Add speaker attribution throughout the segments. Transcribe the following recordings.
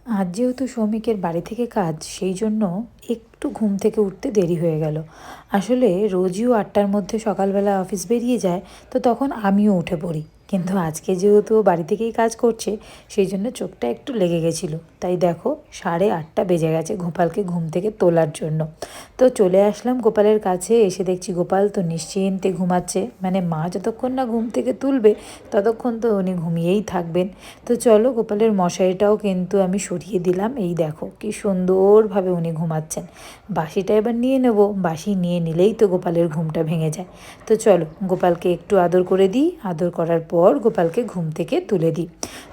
Speaker 1: আজ যেহেতু সৌমিকের বাড়ি থেকে কাজ, সেই জন্য একটু ঘুম থেকে উঠতে দেরি হয়ে গেল। আসলে রোজই 8টার মধ্যে সকালবেলা অফিস বেরিয়ে যায়, তো তখন আমিও উঠে পড়ি। কিন্তু আজকে যেহেতু বাড়ি থেকেই কাজ করছে, সেই জন্য চোখটা একটু লেগে গেছিলো। তাই দেখো 8:30 বেজে গেছে গোপালকে ঘুম থেকে তোলার জন্য। তো চলে আসলাম গোপালের কাছে, এসে দেখছি গোপাল তো নিশ্চিন্তে ঘুমাচ্ছে। মানে মা যতক্ষণ না ঘুম থেকে তুলবে ততক্ষণ তো উনি ঘুমিয়েই থাকবেন। তো চলো, গোপালের মশারিটাও কিন্তু আমি সরিয়ে দিলাম। এই দেখো কি সুন্দরভাবে উনি ঘুমাচ্ছেন। বাঁশিটা এবার নিয়ে নেব, বাঁশি নিয়ে নিলেই তো গোপালের ঘুমটা ভেঙে যায়। তো চলো গোপালকে একটু আদর করে দিই, আদর করার পর গোপালকে ঘুম থেকে তুলে দিই।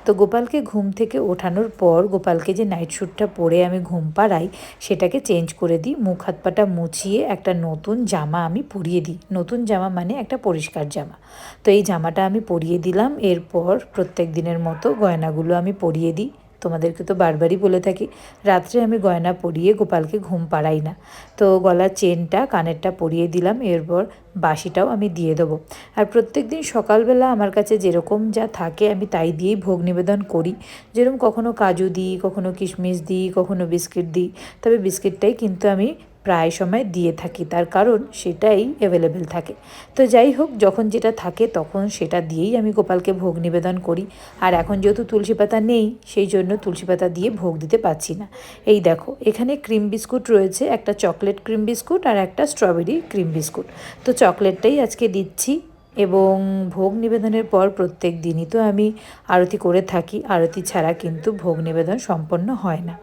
Speaker 1: তো গোপালকে ঘুম থেকে ওঠানোর পর গোপালকে যে নাইট স্যুটটা পরে আমি ঘুম পাড়াই, সেটাকে চেঞ্জ করে দিই। মুখ হাত পাটা মুছিয়ে একটা নতুন জামা আমি পরিয়ে দিই। নতুন জামা মানে একটা পরিষ্কার জামা। তো এই জামাটা আমি পরিয়ে দিলাম। এরপর প্রত্যেক দিনের মতো গয়নাগুলো আমি পরিয়ে দিই। তোমাদেরকে তো বারবারই বলে থাকি, রাত্রে আমি গয়না পরিয়ে গোপালকে ঘুম পাড়াই না। তো গলার চেনটা, কানেরটা পরিয়ে দিলাম। এরপর বাঁশিটাও আমি দিয়ে দেবো। আর প্রত্যেক দিন সকালবেলা আমার কাছে যেরকম যা থাকে আমি তাই দিয়েই ভোগ নিবেদন করি। যেরকম কখনো কাজু দিই, কখনো কিশমিশ দিই, কখনো বিস্কিট দিই। তবে বিস্কিটটাই কিন্তু আমি প্রায় সময় দিয়ে থাকি, তার কারণ সেটাই অ্যাভেলেবেল থাকে। তো যাই হোক, যখন যেটা থাকে তখন সেটা দিয়েই আমি গোপালকে ভোগ নিবেদন করি। আর এখন যেহেতু তুলসী পাতা নেই, সেই জন্য তুলসী পাতা দিয়ে ভোগ দিতে পারছি না। এই দেখো এখানে ক্রিম বিস্কুট রয়েছে, একটা চকলেট ক্রিম বিস্কুট আর একটা স্ট্রবেরি ক্রিম বিস্কুট। তো চকলেটটাই আজকে দিচ্ছি। এবং ভোগ নিবেদনের পর প্রত্যেক দিনই তো আমি আরতি করে থাকি। আরতি ছাড়া কিন্তু ভোগ নিবেদন সম্পন্ন হয় না।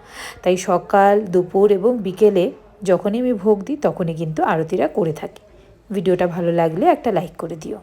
Speaker 1: তাই সকাল, দুপুর এবং বিকেলে যখনই আমি ভোগ দিই তখনই কিন্তু আরতিটা করে থাকি। ভিডিওটা ভালো লাগলে একটা লাইক করে দিও।